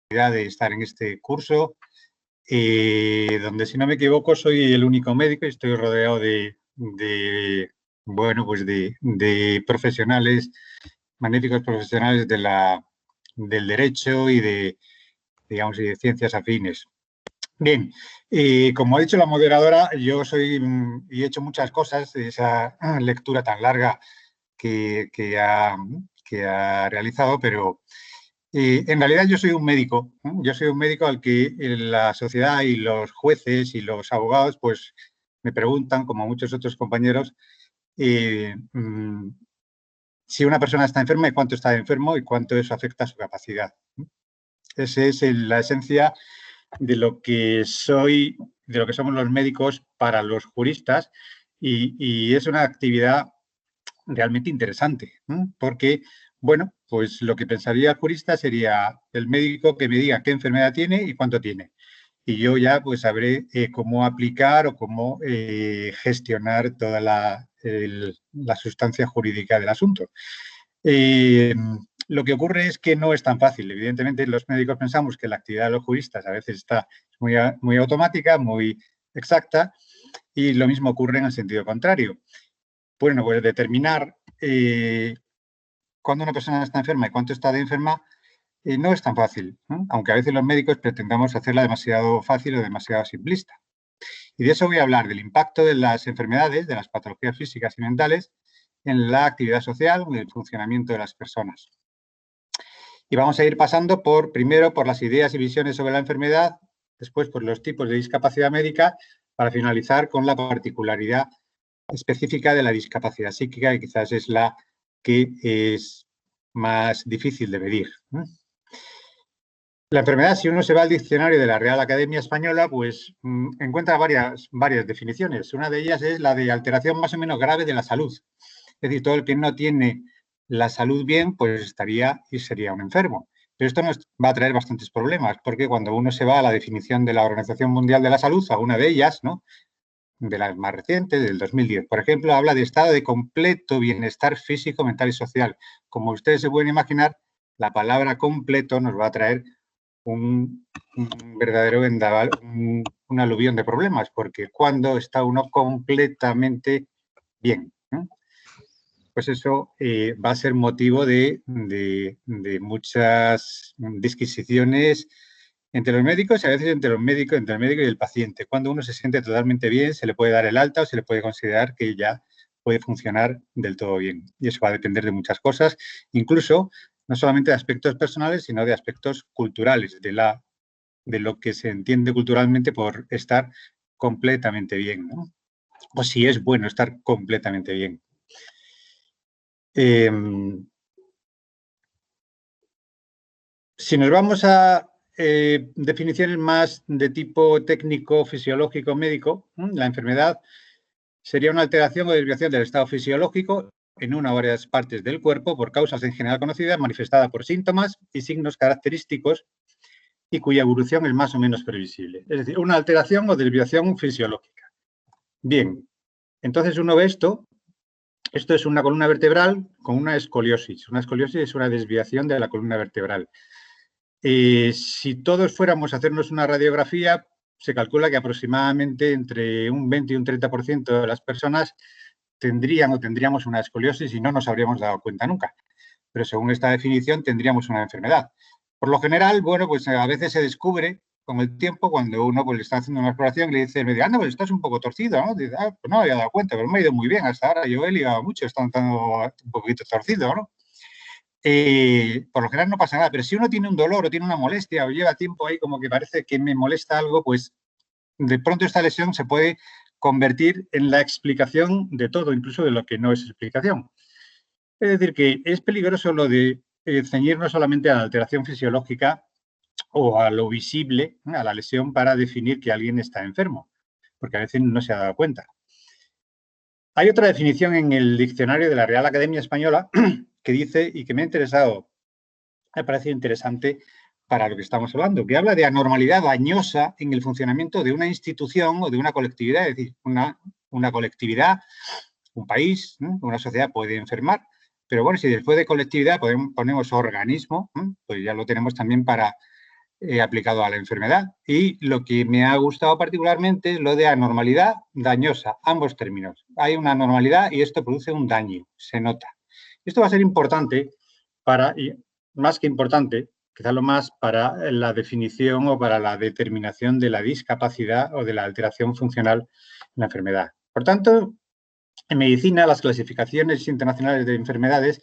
de estar en este curso, donde, si no me equivoco, soy el único médico y estoy rodeado bueno, pues de profesionales, magníficos profesionales del derecho y digamos, y de ciencias afines. Bien, como ha dicho la moderadora, yo soy y he hecho muchas cosas de esa lectura tan larga que ha realizado, pero en realidad yo soy un médico. Yo soy un médico al que la sociedad y los jueces y los abogados pues me preguntan, como muchos otros compañeros, si una persona está enferma y cuánto está enfermo y cuánto eso afecta a su capacidad. Esa es la esencia de lo que de lo que somos los médicos para los juristas, y es una actividad realmente interesante, porque, bueno, pues lo que pensaría el jurista sería el médico que me diga qué enfermedad tiene y cuánto tiene. Y yo ya pues sabré cómo aplicar o cómo gestionar toda la sustancia jurídica del asunto. Lo que ocurre es que no es tan fácil. Evidentemente, los médicos pensamos que la actividad de los juristas a veces está muy automática, muy exacta, y lo mismo ocurre en el sentido contrario. Bueno, pues determinar cuándo una persona está enferma y cuánto está de enferma no es tan fácil, aunque a veces los médicos pretendamos hacerla demasiado fácil o demasiado simplista. Y de eso voy a hablar, del impacto de las enfermedades, de las patologías físicas y mentales en la actividad social, en el funcionamiento de las personas. Y vamos a ir pasando primero por las ideas y visiones sobre la enfermedad, después por los tipos de discapacidad médica, para finalizar con la particularidad específica de la discapacidad psíquica, que quizás es la que es más difícil de medir. La enfermedad, si uno se va al diccionario de la Real Academia Española, pues encuentra varias definiciones. Una de ellas es la de alteración más o menos grave de la salud. Es decir, todo el que no tiene la salud bien, pues sería un enfermo. Pero esto nos va a traer bastantes problemas, porque cuando uno se va a la definición de la Organización Mundial de la Salud, a una de ellas, ¿no?, de las más recientes, del 2010, por ejemplo, habla de estado de completo bienestar físico, mental y social. Como ustedes se pueden imaginar, la palabra completo nos va a traer un verdadero vendaval, un aluvión de problemas, porque cuando está uno completamente bien, pues eso va a ser motivo de muchas disquisiciones entre los médicos y a veces entre el médico y el paciente. Cuando uno se siente totalmente bien, se le puede dar el alta o se le puede considerar que ya puede funcionar del todo bien. Y eso va a depender de muchas cosas, incluso no solamente de aspectos personales, sino de aspectos culturales, de lo que se entiende culturalmente por estar completamente bien, ¿no? O si es bueno estar completamente bien. Si nos vamos a definiciones más de tipo técnico, fisiológico, médico, la enfermedad sería una alteración o desviación del estado fisiológico en una o varias partes del cuerpo por causas en general conocidas, manifestada por síntomas y signos característicos y cuya evolución es más o menos previsible. Es decir, una alteración o desviación fisiológica. Bien, entonces uno ve esto es una columna vertebral con una escoliosis. Una escoliosis es una desviación de la columna vertebral. Si todos fuéramos a hacernos una radiografía, se calcula que aproximadamente entre un 20 y un 30% de las personas tendríamos una escoliosis y no nos habríamos dado cuenta nunca. Pero según esta definición tendríamos una enfermedad. Por lo general, bueno, pues a veces se descubre con el tiempo cuando uno pues, le está haciendo una exploración y le dice, anda, pues estás un poco torcido, ¿no? Dice, pues no me había dado cuenta, pero me ha ido muy bien hasta ahora. Yo he ligado mucho, está un poquito torcido, ¿no? Por lo general no pasa nada, pero si uno tiene un dolor o tiene una molestia o lleva tiempo ahí como que parece que me molesta algo, pues de pronto esta lesión se puede convertir en la explicación de todo, incluso de lo que no es explicación. Es decir, que es peligroso lo de ceñirnos solamente a la alteración fisiológica o a lo visible, a la lesión, para definir que alguien está enfermo, porque a veces no se ha dado cuenta. Hay otra definición en el diccionario de la Real Academia Española que dice, y que me ha parecido interesante para lo que estamos hablando, que habla de anormalidad dañosa en el funcionamiento de una institución o de una colectividad. Es decir, una colectividad, un país, una sociedad puede enfermar, pero bueno, si después de colectividad ponemos organismo, pues ya lo tenemos también para aplicado a la enfermedad. Y lo que me ha gustado particularmente es lo de anormalidad dañosa, ambos términos. Hay una anormalidad y esto produce un daño, se nota. Esto va a ser importante y más que importante, quizá lo más para la definición o para la determinación de la discapacidad o de la alteración funcional en la enfermedad. Por tanto, en medicina, las clasificaciones internacionales de enfermedades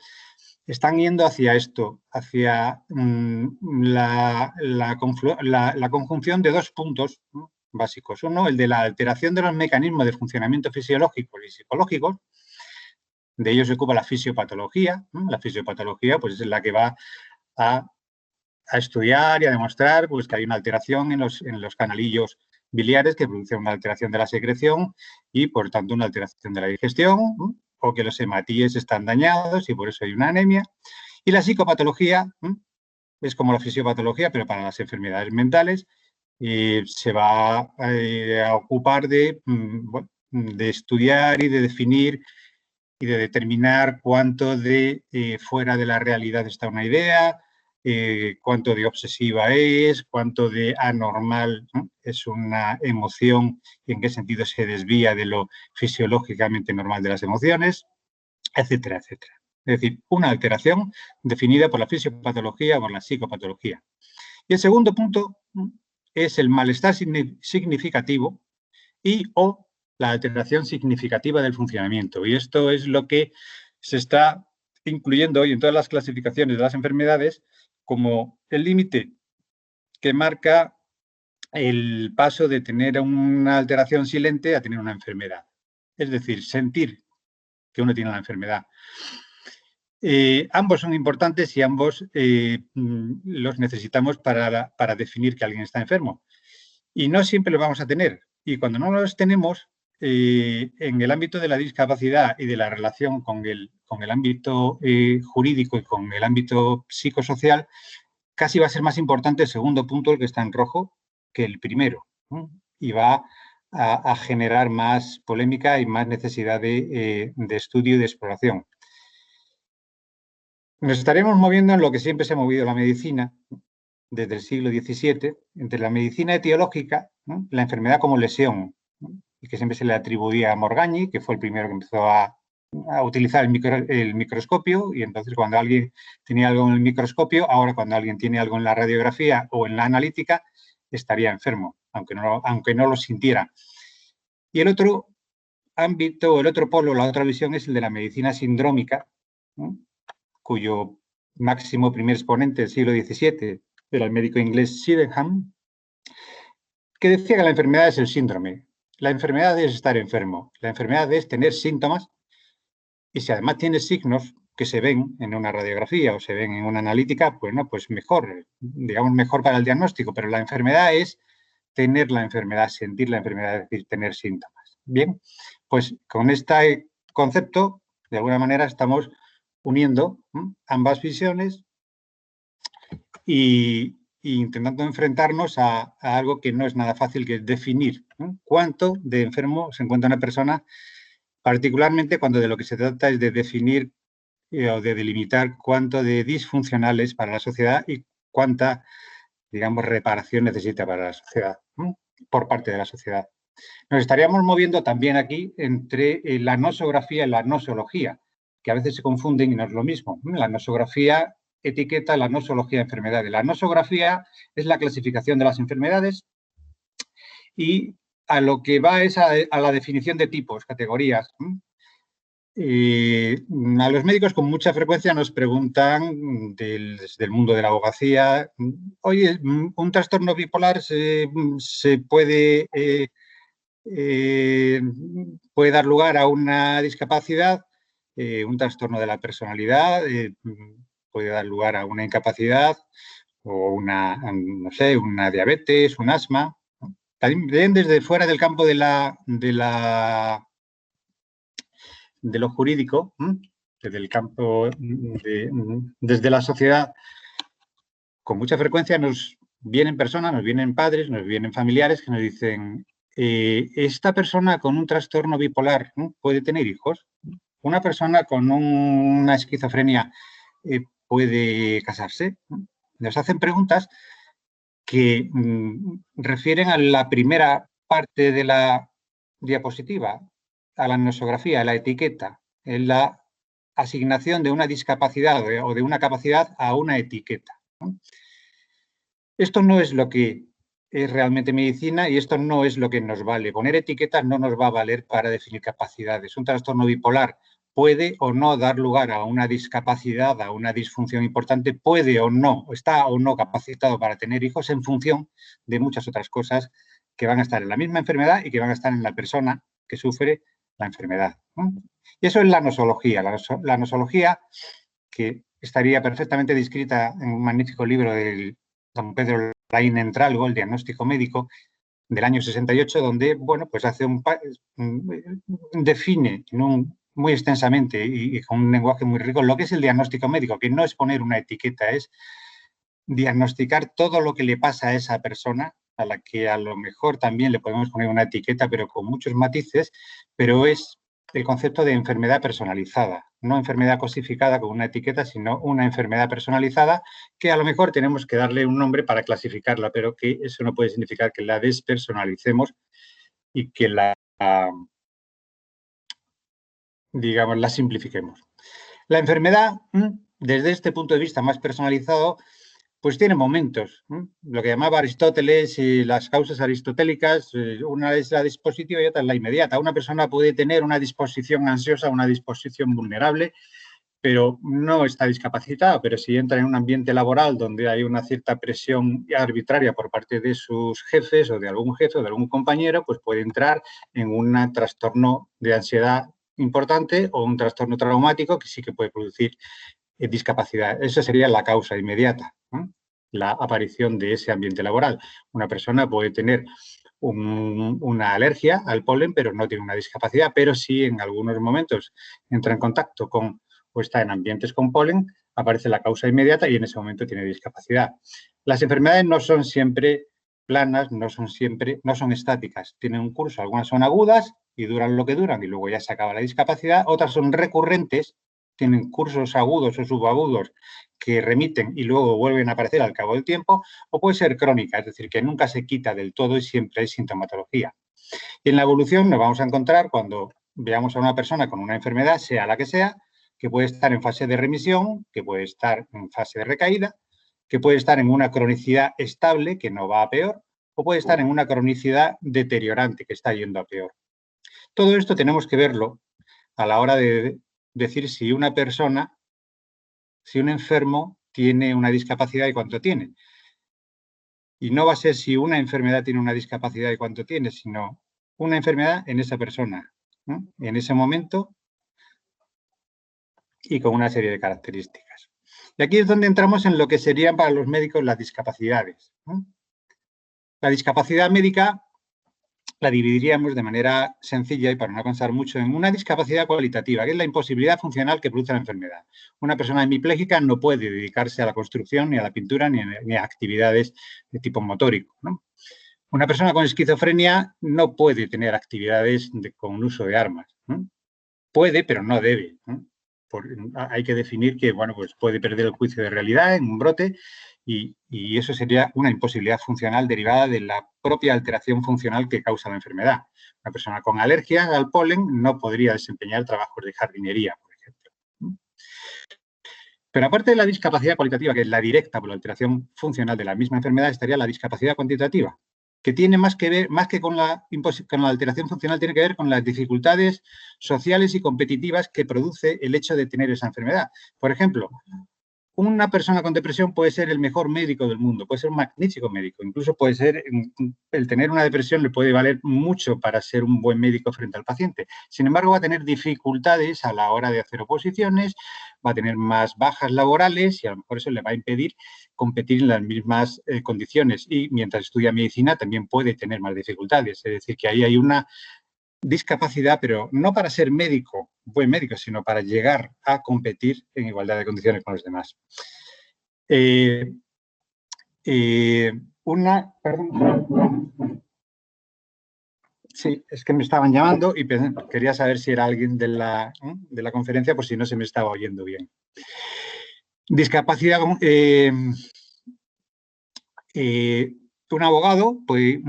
están yendo hacia esto, hacia la conjunción de dos puntos, ¿no?, básicos. Uno, el de la alteración de los mecanismos de funcionamiento fisiológicos y psicológicos. De ello se ocupa la fisiopatología, ¿no? La fisiopatología, pues, es la que va a estudiar y a demostrar, pues, que hay una alteración en los canalillos biliares que producen una alteración de la secreción y, por tanto, una alteración de la digestión, ¿no?, o que los hematíes están dañados y por eso hay una anemia. Y la psicopatología, ¿no?, es como la fisiopatología, pero para las enfermedades mentales, se va a ocupar de estudiar y de definir y de determinar cuánto de fuera de la realidad está una idea, cuánto de obsesiva es, cuánto de anormal, ¿no?, es una emoción y en qué sentido se desvía de lo fisiológicamente normal de las emociones, etcétera, etcétera. Es decir, una alteración definida por la fisiopatología o por la psicopatología. Y el segundo punto es el malestar significativo o la alteración significativa del funcionamiento. Y esto es lo que se está incluyendo hoy en todas las clasificaciones de las enfermedades como el límite que marca el paso de tener una alteración silente a tener una enfermedad. Es decir, sentir que uno tiene la enfermedad. Ambos son importantes y ambos los necesitamos para definir que alguien está enfermo. Y no siempre los vamos a tener. Y cuando no los tenemos, en el ámbito de la discapacidad y de la relación con el ámbito jurídico y con el ámbito psicosocial, casi va a ser más importante el segundo punto, el que está en rojo, que el primero, ¿no? Y va a generar más polémica y más necesidad de estudio y de exploración. Nos estaremos moviendo en lo que siempre se ha movido la medicina desde el siglo XVII, entre la medicina etiológica, ¿no?, la enfermedad como lesión, ¿no?, y que siempre se le atribuía a Morgagni, que fue el primero que empezó a utilizar el microscopio, y entonces cuando alguien tenía algo en el microscopio, ahora cuando alguien tiene algo en la radiografía o en la analítica, estaría enfermo, aunque no lo sintiera. Y el otro ámbito, el otro polo, la otra visión es el de la medicina sindrómica, ¿no?, cuyo máximo primer exponente del siglo XVII era el médico inglés Sydenham, que decía que la enfermedad es el síndrome. La enfermedad es estar enfermo. La enfermedad es tener síntomas y si además tienes signos que se ven en una radiografía o se ven en una analítica, pues no, pues mejor, digamos mejor para el diagnóstico, pero la enfermedad es tener la enfermedad, sentir la enfermedad, es decir, tener síntomas. Bien, pues con este concepto, de alguna manera estamos uniendo ambas visiones y intentando enfrentarnos a algo que no es nada fácil, que es definir, ¿no?, cuánto de enfermo se encuentra una persona, particularmente cuando de lo que se trata es de definir o de delimitar cuánto de disfuncional es para la sociedad y cuánta, digamos, reparación necesita para la sociedad, ¿no?, por parte de la sociedad. Nos estaríamos moviendo también aquí entre la nosografía y la nosología, que a veces se confunden y no es lo mismo. La nosografía etiqueta la nosología de enfermedades. La nosografía es la clasificación de las enfermedades y a lo que va es a la definición de tipos, categorías. A los médicos con mucha frecuencia nos preguntan desde el mundo de la abogacía, oye, ¿un trastorno bipolar se puede dar lugar a una discapacidad? Un trastorno de la personalidad puede dar lugar a una incapacidad o una, no sé, una diabetes, un asma. También desde fuera del campo de lo jurídico, desde el campo desde la sociedad, con mucha frecuencia nos vienen personas, nos vienen padres, nos vienen familiares que nos dicen, ¿esta persona con un trastorno bipolar puede tener hijos? ¿Una persona con una esquizofrenia puede casarse? Nos hacen preguntas que refieren a la primera parte de la diapositiva, a la nosografía, a la etiqueta, en la asignación de una discapacidad o de una capacidad a una etiqueta, ¿no? Esto no es lo que es realmente medicina y esto no es lo que nos vale. Poner etiquetas no nos va a valer para definir capacidades. Un trastorno bipolar puede o no dar lugar a una discapacidad, a una disfunción importante, puede o no, está o no capacitado para tener hijos en función de muchas otras cosas que van a estar en la misma enfermedad y que van a estar en la persona que sufre la enfermedad, ¿no? Y eso es la nosología. La nosología, que estaría perfectamente descrita en un magnífico libro del don Pedro Laín Entralgo, El diagnóstico médico, del año 68, donde, bueno, pues hace define muy extensamente y con un lenguaje muy rico lo que es el diagnóstico médico, que no es poner una etiqueta, es diagnosticar todo lo que le pasa a esa persona, a la que a lo mejor también le podemos poner una etiqueta, pero con muchos matices, pero es el concepto de enfermedad personalizada, no enfermedad cosificada con una etiqueta, sino una enfermedad personalizada que a lo mejor tenemos que darle un nombre para clasificarla, pero que eso no puede significar que la despersonalicemos y que digamos, la simplifiquemos. La enfermedad, desde este punto de vista más personalizado, pues tiene momentos, ¿no? Lo que llamaba Aristóteles y las causas aristotélicas, una es la dispositiva y otra es la inmediata. Una persona puede tener una disposición ansiosa, una disposición vulnerable, pero no está discapacitada. Pero si entra en un ambiente laboral donde hay una cierta presión arbitraria por parte de sus jefes o de algún jefe o de algún compañero, pues puede entrar en un trastorno de ansiedad importante o un trastorno traumático que sí que puede producir discapacidad. Esa sería la causa inmediata, ¿no? La aparición de ese ambiente laboral. Una persona puede tener una alergia al polen, pero no tiene una discapacidad, pero sí en algunos momentos entra en contacto con o está en ambientes con polen, aparece la causa inmediata y en ese momento tiene discapacidad. Las enfermedades no son siempre planas, no son estáticas, tienen un curso, algunas son agudas y duran lo que duran y luego ya se acaba la discapacidad, otras son recurrentes, tienen cursos agudos o subagudos que remiten y luego vuelven a aparecer al cabo del tiempo, o puede ser crónica, es decir, que nunca se quita del todo y siempre hay sintomatología. Y en la evolución nos vamos a encontrar cuando veamos a una persona con una enfermedad, sea la que sea, que puede estar en fase de remisión, que puede estar en fase de recaída, que puede estar en una cronicidad estable, que no va a peor, o puede estar en una cronicidad deteriorante, que está yendo a peor. Todo esto tenemos que verlo a la hora de decir si una persona, si un enfermo tiene una discapacidad y cuánto tiene. Y no va a ser si una enfermedad tiene una discapacidad y cuánto tiene, sino una enfermedad en esa persona, ¿no? En ese momento y con una serie de características. Y aquí es donde entramos en lo que serían para los médicos las discapacidades, ¿no? La discapacidad médica la dividiríamos de manera sencilla y para no cansar mucho en una discapacidad cualitativa, que es la imposibilidad funcional que produce la enfermedad. Una persona hemipléjica no puede dedicarse a la construcción, ni a la pintura, ni a actividades de tipo motórico, ¿no? Una persona con esquizofrenia no puede tener actividades con uso de armas, ¿no? Puede, pero no debe, ¿no? Hay que definir que, bueno, pues puede perder el juicio de realidad en un brote y eso sería una imposibilidad funcional derivada de la propia alteración funcional que causa la enfermedad. Una persona con alergia al polen no podría desempeñar trabajos de jardinería, por ejemplo. Pero aparte de la discapacidad cualitativa, que es la directa por la alteración funcional de la misma enfermedad, estaría la discapacidad cuantitativa, que tiene más que ver, más que con la alteración funcional, tiene que ver con las dificultades sociales y competitivas que produce el hecho de tener esa enfermedad. Por ejemplo, una persona con depresión puede ser el mejor médico del mundo, puede ser un magnífico médico, incluso puede ser, el tener una depresión le puede valer mucho para ser un buen médico frente al paciente. Sin embargo, va a tener dificultades a la hora de hacer oposiciones, va a tener más bajas laborales y a lo mejor eso le va a impedir competir en las mismas condiciones. Y mientras estudia medicina también puede tener más dificultades. Es decir, que ahí hay una discapacidad, pero no para ser médico, buen médico, sino para llegar a competir en igualdad de condiciones con los demás. Sí, es que me estaban llamando y quería saber si era alguien de la conferencia, por si no se me estaba oyendo bien. Discapacidad Un abogado puede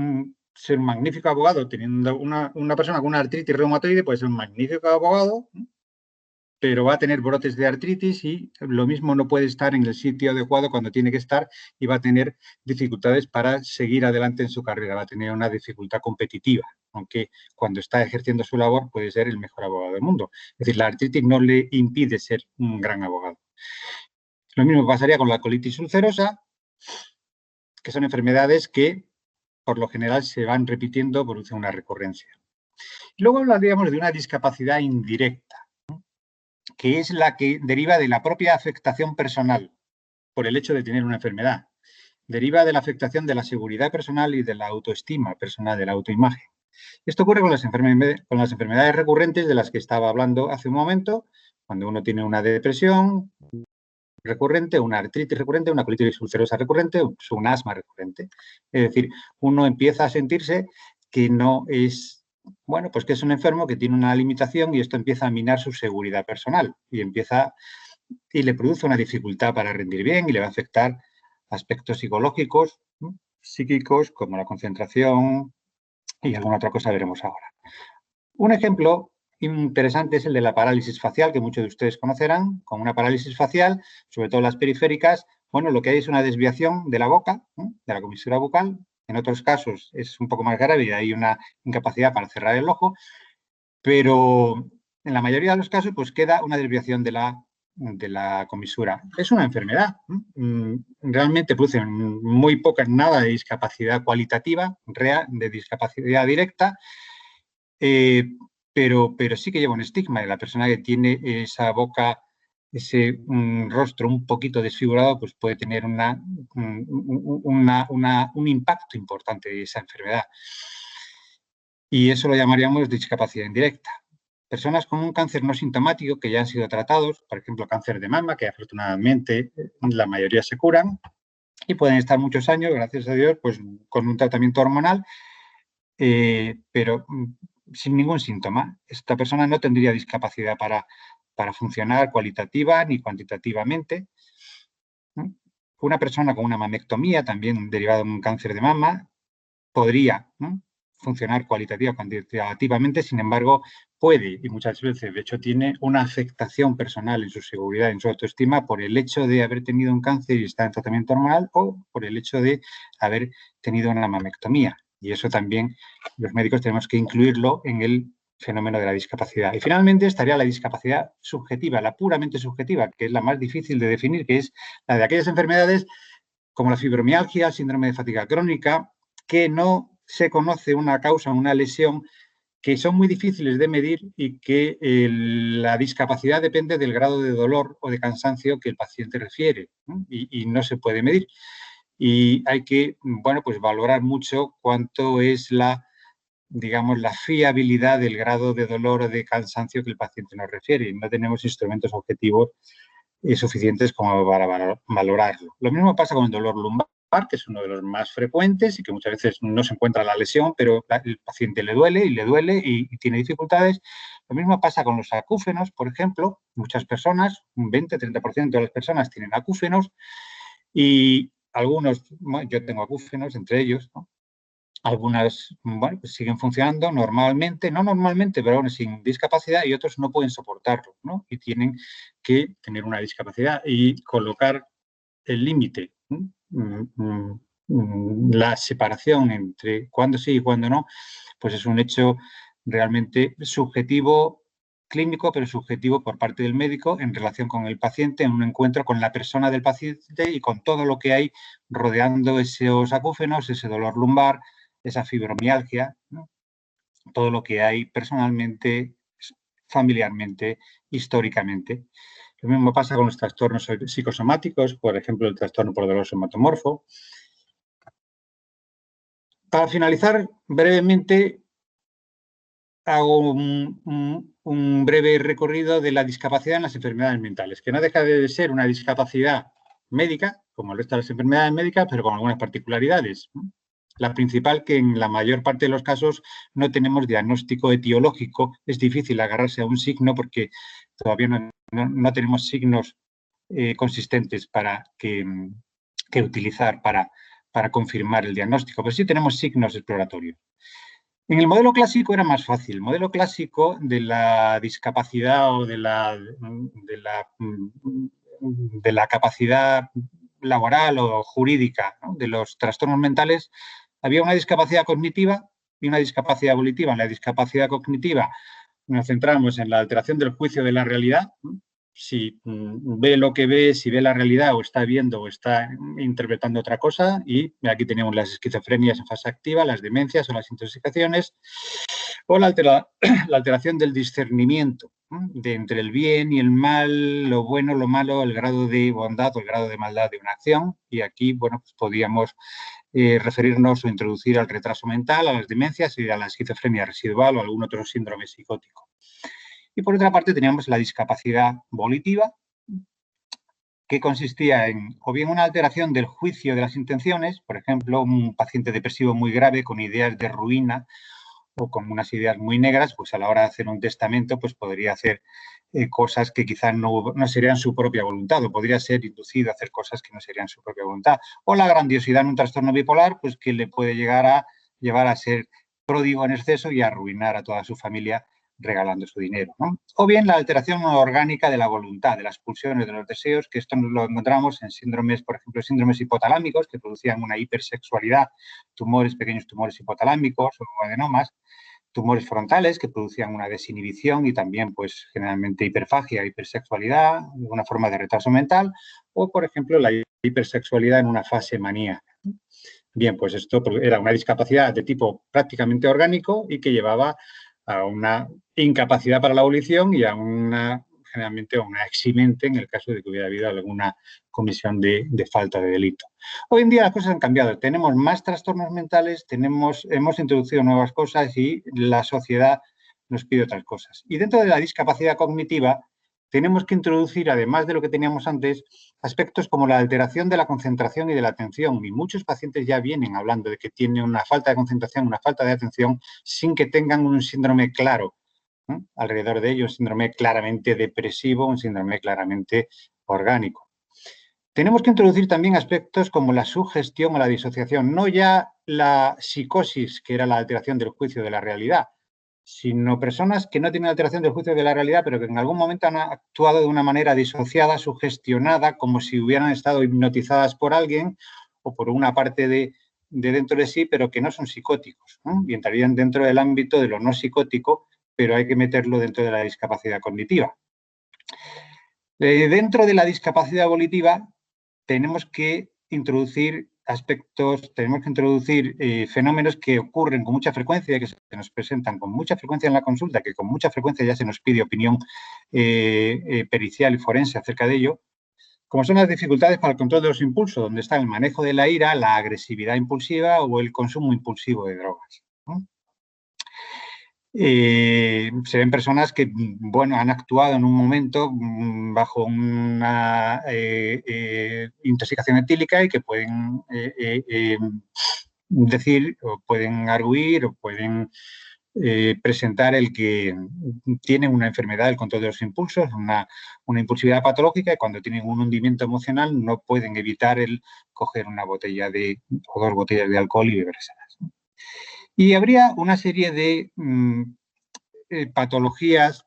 ser un magnífico abogado, teniendo una persona con una artritis reumatoide, puede ser un magnífico abogado, pero va a tener brotes de artritis y lo mismo no puede estar en el sitio adecuado cuando tiene que estar y va a tener dificultades para seguir adelante en su carrera, va a tener una dificultad competitiva, aunque cuando está ejerciendo su labor puede ser el mejor abogado del mundo. Es decir, la artritis no le impide ser un gran abogado. Lo mismo pasaría con la colitis ulcerosa, que son enfermedades que por lo general se van repitiendo, producen una recurrencia. Luego hablaríamos de una discapacidad indirecta, que es la que deriva de la propia afectación personal por el hecho de tener una enfermedad. Deriva de la afectación de la seguridad personal y de la autoestima personal, de la autoimagen. Esto ocurre con las enfermedades recurrentes de las que estaba hablando hace un momento, cuando uno tiene una depresión recurrente, una artritis recurrente, una colitis ulcerosa recurrente, un asma recurrente. Es decir, uno empieza a sentirse que no es, bueno, pues que es un enfermo que tiene una limitación y esto empieza a minar su seguridad personal y le produce una dificultad para rendir bien y le va a afectar aspectos psicológicos, psíquicos, como la concentración y alguna otra cosa veremos ahora. Un ejemplo interesante es el de la parálisis facial, que muchos de ustedes conocerán. Con una parálisis facial, sobre todo las periféricas, bueno, lo que hay es una desviación de la boca, de la comisura bucal. En otros casos es un poco más grave y hay una incapacidad para cerrar el ojo, pero en la mayoría de los casos pues queda una desviación de la comisura. Es una enfermedad. Realmente produce muy poca, nada de discapacidad cualitativa, de discapacidad directa, pero sí que lleva un estigma. La persona que tiene esa boca, ese rostro un poquito desfigurado, pues puede tener un impacto importante de esa enfermedad. Y eso lo llamaríamos discapacidad indirecta. Personas con un cáncer no sintomático que ya han sido tratados, por ejemplo, cáncer de mama, que afortunadamente la mayoría se curan y pueden estar muchos años, gracias a Dios, pues con un tratamiento hormonal, pero sin ningún síntoma. Esta persona no tendría discapacidad para funcionar cualitativa ni cuantitativamente. Una persona con una mamectomía, también derivada de un cáncer de mama, podría funcionar cualitativa o cuantitativamente, sin embargo, puede, y muchas veces, de hecho, tiene una afectación personal en su seguridad, en su autoestima, por el hecho de haber tenido un cáncer y estar en tratamiento hormonal o por el hecho de haber tenido una mamectomía. Y eso también los médicos tenemos que incluirlo en el fenómeno de la discapacidad. Y finalmente estaría la discapacidad subjetiva, la puramente subjetiva, que es la más difícil de definir, que es la de aquellas enfermedades como la fibromialgia, el síndrome de fatiga crónica, que no se conoce una causa, una lesión, que son muy difíciles de medir y que la discapacidad depende del grado de dolor o de cansancio que el paciente refiere, y no se puede medir. Y hay que, bueno, pues valorar mucho cuánto es digamos, la fiabilidad del grado de dolor o de cansancio que el paciente nos refiere. No tenemos instrumentos objetivos suficientes como para valorarlo. Lo mismo pasa con el dolor lumbar, que es uno de los más frecuentes y que muchas veces no se encuentra la lesión, pero el paciente le duele y tiene dificultades. Lo mismo pasa con los acúfenos, por ejemplo. Muchas personas, un 20-30% de las personas tienen acúfenos y algunos, bueno, yo tengo acúfenos, entre ellos, ¿no? Algunas, bueno, pues siguen funcionando normalmente, no normalmente, pero bueno, sin discapacidad, y otros no pueden soportarlo, ¿no? Y tienen que tener una discapacidad y colocar el límite, la separación entre cuándo sí y cuándo no, pues es un hecho realmente subjetivo, clínico, pero subjetivo por parte del médico en relación con el paciente, en un encuentro con la persona del paciente y con todo lo que hay rodeando esos acúfenos, ese dolor lumbar, esa fibromialgia, ¿no? Todo lo que hay personalmente, familiarmente, históricamente. Lo mismo pasa con los trastornos psicosomáticos, por ejemplo, el trastorno por dolor somatomorfo. Para finalizar, brevemente, hago un breve recorrido de la discapacidad en las enfermedades mentales, que no deja de ser una discapacidad médica, como el resto de las enfermedades médicas, pero con algunas particularidades. La principal, que en la mayor parte de los casos no tenemos diagnóstico etiológico. Es difícil agarrarse a un signo porque todavía no tenemos signos consistentes que utilizar para para confirmar el diagnóstico, pero sí tenemos signos exploratorios. En el modelo clásico era más fácil. El modelo clásico de la discapacidad o de la capacidad laboral o jurídica, ¿no?, de los trastornos mentales, había una discapacidad cognitiva y una discapacidad volitiva. En la discapacidad cognitiva nos centramos en la alteración del juicio de la realidad, ¿no? Si ve lo que ve, si ve la realidad o está viendo o está interpretando otra cosa. Y aquí tenemos las esquizofrenias en fase activa, las demencias o las intoxicaciones, o la alteración del discernimiento, ¿no?, de entre el bien y el mal, lo bueno, lo malo, el grado de bondad o el grado de maldad de una acción. Y aquí, bueno, pues podíamos referirnos o introducir al retraso mental, a las demencias y a la esquizofrenia residual o algún otro síndrome psicótico. Y por otra parte teníamos la discapacidad volitiva, que consistía en o bien una alteración del juicio de las intenciones, por ejemplo, un paciente depresivo muy grave con ideas de ruina o con unas ideas muy negras, pues a la hora de hacer un testamento, pues podría hacer cosas que quizás no serían su propia voluntad, o podría ser inducido a hacer cosas que no serían su propia voluntad. O la grandiosidad en un trastorno bipolar, pues que le puede llevar a ser pródigo en exceso y a arruinar a toda su familia regalando su dinero, ¿no? O bien la alteración orgánica de la voluntad, de las pulsiones, de los deseos, que esto lo encontramos en síndromes, por ejemplo, síndromes hipotalámicos, que producían una hipersexualidad, pequeños tumores hipotalámicos o adenomas, tumores frontales que producían una desinhibición y también, pues, generalmente hiperfagia, hipersexualidad, una forma de retraso mental, o, por ejemplo, la hipersexualidad en una fase maníaca. Bien, pues esto era una discapacidad de tipo prácticamente orgánico y que llevaba a una incapacidad para la volición y a generalmente a una eximente en el caso de que hubiera habido alguna comisión de falta de delito. Hoy en día las cosas han cambiado. Tenemos más trastornos mentales, hemos introducido nuevas cosas y la sociedad nos pide otras cosas. Y dentro de la discapacidad cognitiva tenemos que introducir, además de lo que teníamos antes, aspectos como la alteración de la concentración y de la atención. Y muchos pacientes ya vienen hablando de que tienen una falta de concentración, una falta de atención, sin que tengan un síndrome claro, ¿no?, alrededor de ello, un síndrome claramente depresivo, un síndrome claramente orgánico. Tenemos que introducir también aspectos como la sugestión o la disociación, no ya la psicosis, que era la alteración del juicio de la realidad, sino personas que no tienen alteración del juicio de la realidad, pero que en algún momento han actuado de una manera disociada, sugestionada, como si hubieran estado hipnotizadas por alguien o por una parte de dentro de sí, pero que no son psicóticos, ¿no? Y entrarían dentro del ámbito de lo no psicótico, pero hay que meterlo dentro de la discapacidad cognitiva. Dentro de la discapacidad volitiva tenemos que introducir fenómenos que ocurren con mucha frecuencia, que se nos presentan con mucha frecuencia en la consulta, que con mucha frecuencia ya se nos pide opinión pericial y forense acerca de ello, como son las dificultades para el control de los impulsos, donde está el manejo de la ira, la agresividad impulsiva o el consumo impulsivo de drogas, ¿no? Se ven personas que, bueno, han actuado en un momento bajo una intoxicación etílica y que pueden decir o pueden arguir o pueden presentar el que tienen una enfermedad del control de los impulsos, una impulsividad patológica, y cuando tienen un hundimiento emocional no pueden evitar el coger una botella o 2 botellas de alcohol y bebérselas, ¿no? Y habría una serie de patologías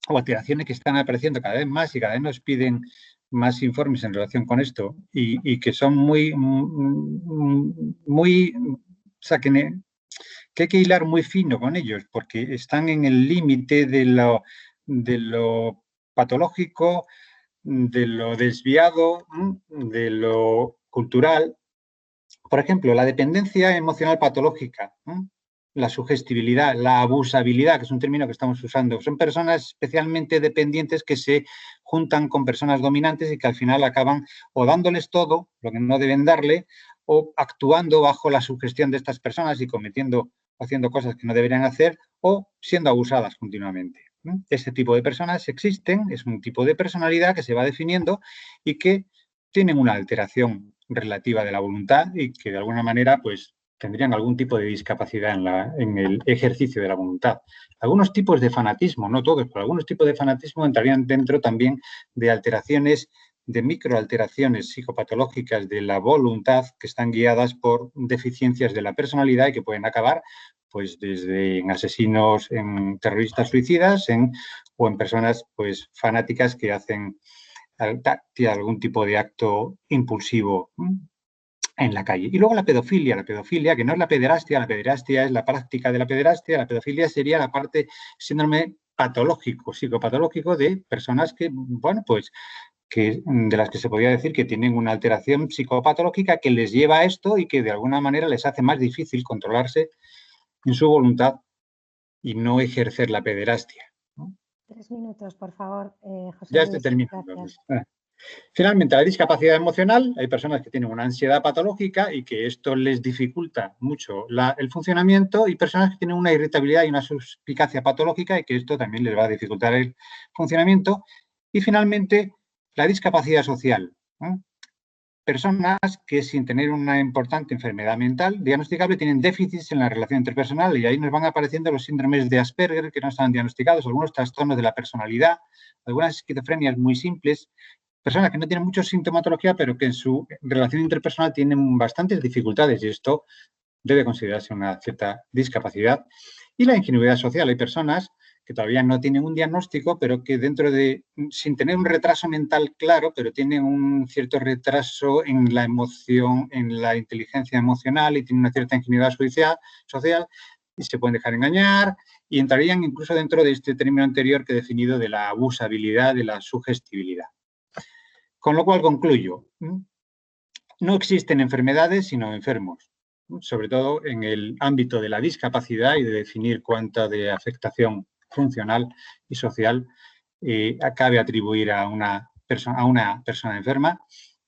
o alteraciones que están apareciendo cada vez más y cada vez nos piden más informes en relación con esto y que son o sea, que hay que hilar muy fino con ellos porque están en el límite de lo patológico, de lo desviado, de lo cultural. Por ejemplo, la dependencia emocional patológica, la sugestibilidad, la abusabilidad, que es un término que estamos usando. Son personas especialmente dependientes que se juntan con personas dominantes y que al final acaban o dándoles todo lo que no deben darle o actuando bajo la sugestión de estas personas y haciendo cosas que no deberían hacer o siendo abusadas continuamente. Este tipo de personas existen, es un tipo de personalidad que se va definiendo y que tienen una alteración relativa de la voluntad y que de alguna manera pues tendrían algún tipo de discapacidad en el ejercicio de la voluntad. Algunos tipos de fanatismo, no todos, pero algunos tipos de fanatismo entrarían dentro también de alteraciones de microalteraciones psicopatológicas de la voluntad que están guiadas por deficiencias de la personalidad y que pueden acabar pues desde en asesinos, en terroristas suicidas o en personas pues fanáticas que hacen algún tipo de acto impulsivo en la calle. Y luego la pedofilia, que no es la pederastia es la práctica de la pederastia, la pedofilia sería la parte síndrome patológico, psicopatológico de personas que, bueno, pues de las que se podría decir que tienen una alteración psicopatológica que les lleva a esto y que de alguna manera les hace más difícil controlarse en su voluntad y no ejercer la pederastia, ¿no? 3 minutos, por favor, José Ya Luis. estoy terminando. Gracias. Finalmente, la discapacidad emocional. Hay personas que tienen una ansiedad patológica y que esto les dificulta mucho el funcionamiento, y personas que tienen una irritabilidad y una suspicacia patológica y que esto también les va a dificultar el funcionamiento. Y finalmente, la discapacidad social. Personas que, sin tener una importante enfermedad mental diagnosticable, tienen déficits en la relación interpersonal, y ahí nos van apareciendo los síndromes de Asperger que no están diagnosticados, algunos trastornos de la personalidad, algunas esquizofrenias muy simples, personas que no tienen mucha sintomatología, pero que en su relación interpersonal tienen bastantes dificultades, y esto debe considerarse una cierta discapacidad. Y la ingenuidad social. Hay personas que todavía no tienen un diagnóstico, pero que sin tener un retraso mental claro, pero tienen un cierto retraso en la emoción, en la inteligencia emocional, y tienen una cierta ingenuidad social y se pueden dejar engañar, y entrarían incluso dentro de este término anterior que he definido de la abusabilidad, de la sugestibilidad. Con lo cual concluyo, no existen enfermedades sino enfermos, sobre todo en el ámbito de la discapacidad y de definir cuánta de afectación funcional y social cabe atribuir a una persona enferma.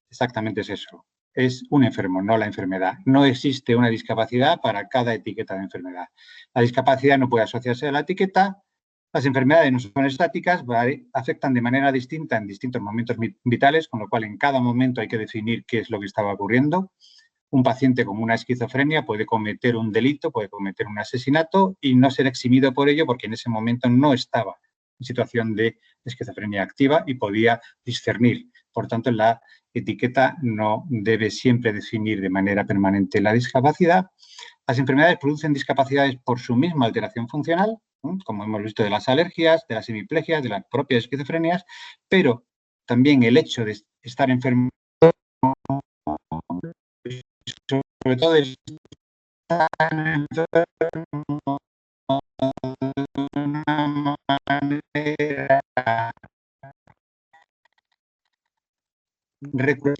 Exactamente es eso, es un enfermo, no la enfermedad. No existe una discapacidad para cada etiqueta de enfermedad. La discapacidad no puede asociarse a la etiqueta. Las enfermedades no son estáticas, afectan de manera distinta en distintos momentos vitales, con lo cual en cada momento hay que definir qué es lo que estaba ocurriendo. Un paciente con una esquizofrenia puede cometer un delito, puede cometer un asesinato y no ser eximido por ello porque en ese momento no estaba en situación de esquizofrenia activa y podía discernir. Por tanto, la etiqueta no debe siempre definir de manera permanente la discapacidad. Las enfermedades producen discapacidades por su misma alteración funcional, como hemos visto de las alergias, de las hemiplegias, de las propias esquizofrenias, pero también el hecho de estar enfermo, sobre todo de estar enfermo de una manera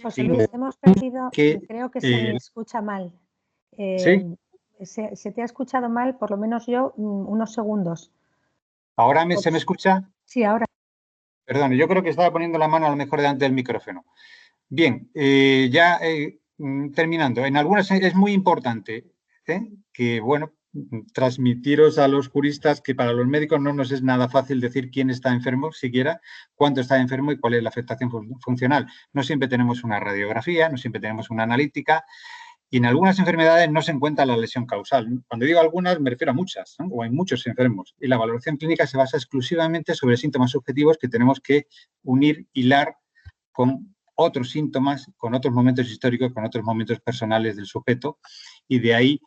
José Luis, hemos perdido, creo que se me escucha mal. ¿Sí? Se te ha escuchado mal, por lo menos yo, unos segundos. ¿Ahora se me escucha? Sí, ahora. Perdón, yo creo que estaba poniendo la mano a lo mejor delante del micrófono. Bien, ya terminando. En algunas es muy importante que, bueno, transmitiros a los juristas que para los médicos no nos es nada fácil decir quién está enfermo, siquiera cuánto está enfermo y cuál es la afectación funcional. No siempre tenemos una radiografía, no siempre tenemos una analítica, y en algunas enfermedades no se encuentra la lesión causal. Cuando digo algunas, me refiero a muchas, ¿no? O hay muchos enfermos. Y la valoración clínica se basa exclusivamente sobre síntomas subjetivos que tenemos que hilar con otros síntomas, con otros momentos históricos, con otros momentos personales del sujeto, y de ahí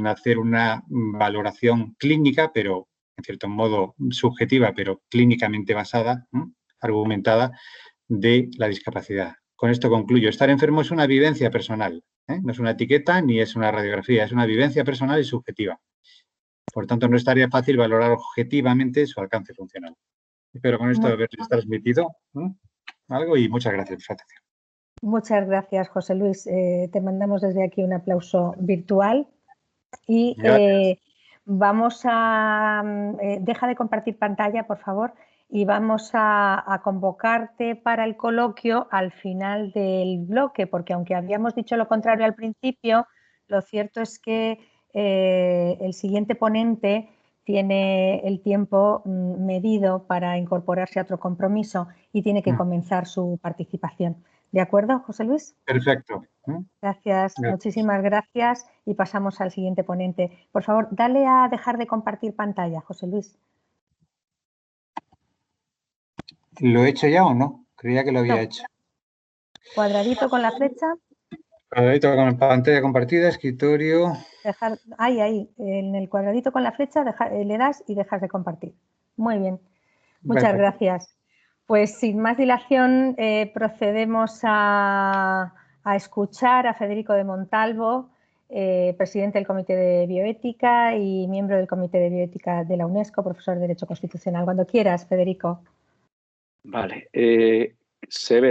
hacer una valoración clínica, pero en cierto modo subjetiva, pero clínicamente basada, argumentada, de la discapacidad. Con esto concluyo. Estar enfermo es una vivencia personal, no es una etiqueta ni es una radiografía, es una vivencia personal y subjetiva. Por tanto, no estaría fácil valorar objetivamente su alcance funcional. Espero con esto haberles transmitido algo y muchas gracias por su atención. Muchas gracias, José Luis. Te mandamos desde aquí un aplauso virtual y vamos a... deja de compartir pantalla, por favor, y vamos a convocarte para el coloquio al final del bloque, porque aunque habíamos dicho lo contrario al principio, lo cierto es que el siguiente ponente tiene el tiempo medido para incorporarse a otro compromiso y tiene que comenzar su participación. ¿De acuerdo, José Luis? Perfecto. Gracias, muchísimas gracias y pasamos al siguiente ponente. Por favor, dale a dejar de compartir pantalla, José Luis. ¿Lo he hecho ya o no? Creía que lo había hecho. Cuadradito con la flecha. Cuadradito con pantalla compartida, escritorio. Ahí, en el cuadradito con la flecha le das y dejas de compartir. Muy bien, muchas Perfecto. gracias. Pues sin más dilación procedemos a escuchar a Federico de Montalvo, presidente del Comité de Bioética y miembro del Comité de Bioética de la UNESCO, profesor de Derecho Constitucional. Cuando quieras, Federico. Vale, se ve